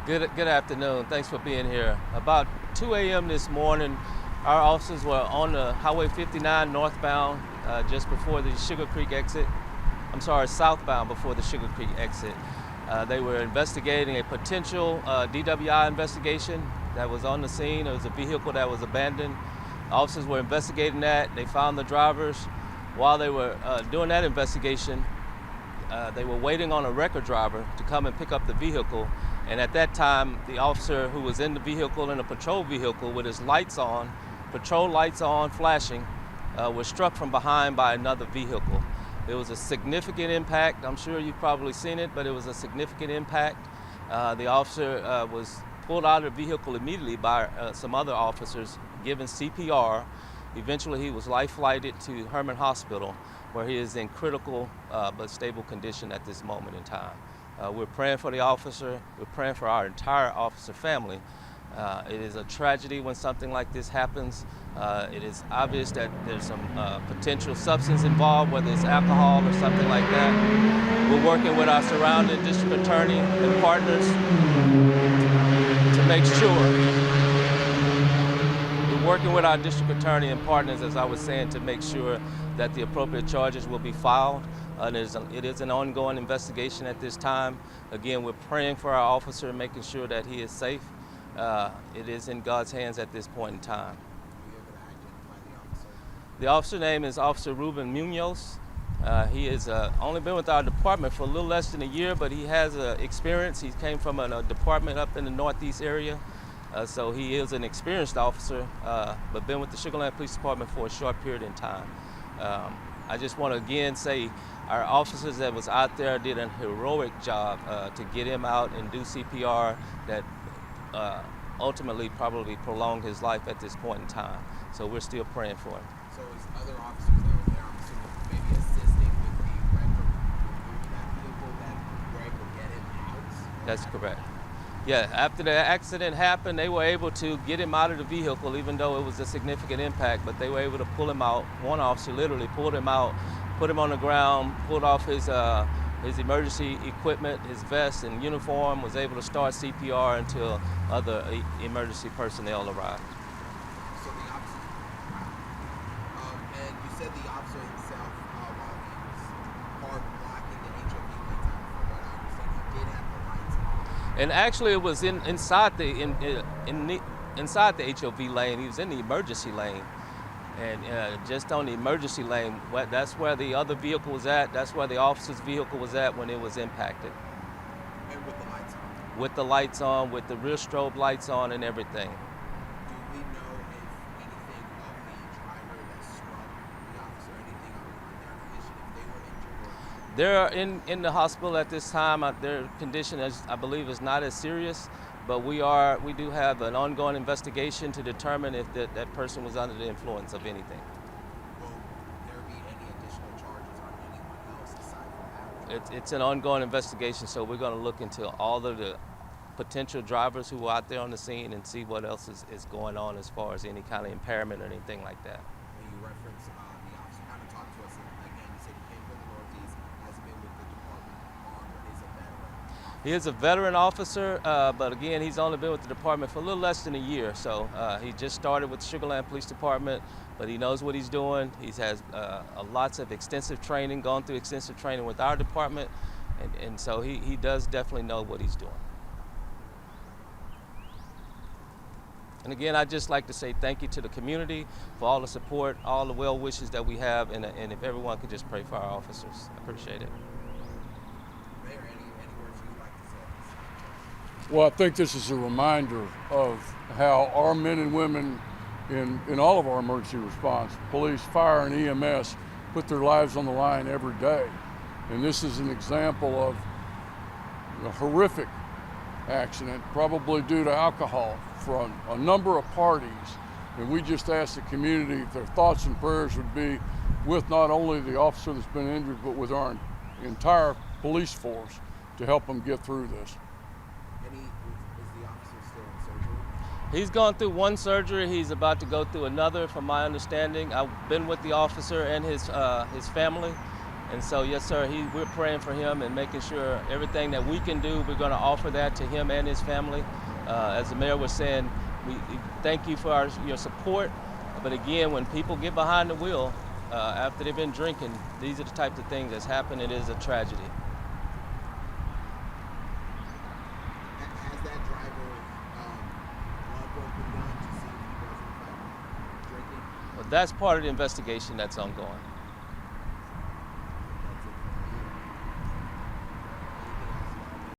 Good afternoon. Thanks for being here. About 2 a.m. this morning, our officers were on the Highway 59 northbound just before the Sugar Creek exit. I'm sorry, southbound before the Sugar Creek exit. They were investigating a potential DWI investigation that was on the scene. It was a vehicle that was abandoned. Officers were investigating that. They found the drivers. While they were doing that investigation, they were waiting on a record driver to come and pick up the vehicle. And at that time, the officer who was in the vehicle, in a patrol vehicle with his lights on, patrol lights on, flashing, was struck from behind by another vehicle. It was a significant impact. I'm sure you've probably seen it, but it was a significant impact. The officer was pulled out of the vehicle immediately by some other officers, given CPR. Eventually, he was life-flighted to Herman Hospital, where he is in critical but stable condition at this moment in time. We're praying for the officer. We're praying for our entire officer family. It is a tragedy when something like this happens. It is obvious that there's some potential substance involved, whether it's alcohol or something like that. We're working with our surrounding district attorney and partners to make sure. We're working with our district attorney and partners, as I was saying, to make sure that the appropriate charges will be filed. It is an ongoing investigation at this time. Again, we're praying for our officer, making sure that he is safe. It is in God's hands at this point in time. Were you able to identify the officer? The officer name is Officer Ruben Munoz. He has only been with our department for a little less than a year, but he has experience. He came from a department up in the Northeast area. So he is an experienced officer, but been with the Sugar Land Police Department for a short period in time. I just want to again say our officers that was out there did a heroic job to get him out and do CPR that ultimately probably prolonged his life at this point in time. So we're still praying for him. So is other officers that were there, I'm assuming, maybe assisting with the record removing that vehicle that were able to get him out? That's correct. Yeah, after the accident happened, they were able to get him out of the vehicle, even though it was a significant impact, but they were able to pull him out. One officer literally pulled him out, put him on the ground, pulled off his emergency equipment, his vest and uniform, was able to start CPR until other emergency personnel arrived. So the officer, and you said the officer himself, while he was hard blocking the HOV lane, from what I understand, he did have the lights on. And actually, it was inside the HOV lane. He was in the emergency lane, and just on the emergency lane, that's where the other vehicle was at. That's where the officer's vehicle was at when it was impacted. And with the lights on. With the lights on, with the rear strobe lights on, and everything. Do we know if anything of the driver that struck the officer, anything on their condition, if they were injured? They're in the hospital at this time. Their condition, I believe, is not as serious, but we do have an ongoing investigation to determine if that person was under the influence of anything. Will there be any additional charges on anyone else aside from that? It's an ongoing investigation, so we're going to look into all of the potential drivers who were out there on the scene and see what else is going on as far as any kind of impairment or anything like that. When you reference the officer, kind of talk to us again. You said he came from the Northeast, has been with the department long, but is a veteran. He is a veteran officer, but again, he's only been with the department for a little less than a year. So he just started with the Sugar Land Police Department, but he knows what he's doing. He has lots of extensive training, gone through extensive training with our department, and so he does definitely know what he's doing. And again, I'd just like to say thank you to the community for all the support, all the well wishes that we have, and if everyone could just pray for our officers. I appreciate it. Mayor, any words you'd like to say? Well, I think this is a reminder of how our men and women in all of our emergency response, police, fire, and EMS, put their lives on the line every day. And this is an example of a horrific accident, probably due to alcohol, from a number of parties. And we just ask the community if their thoughts and prayers would be with not only the officer that's been injured, but with our entire police force to help them get through this. Is the officer still in surgery? He's gone through one surgery. He's about to go through another, from my understanding. I've been with the officer and his family, And so, yes, sir, we're praying for him and making sure everything that we can do, we're going to offer that to him and his family. As the mayor was saying, we thank you for your support. But again, when people get behind the wheel after they've been drinking, these are the types of things that's happened. It is a tragedy. Has that driver blood work been done to see if he wasn't drinking? Well, that's part of the investigation that's ongoing.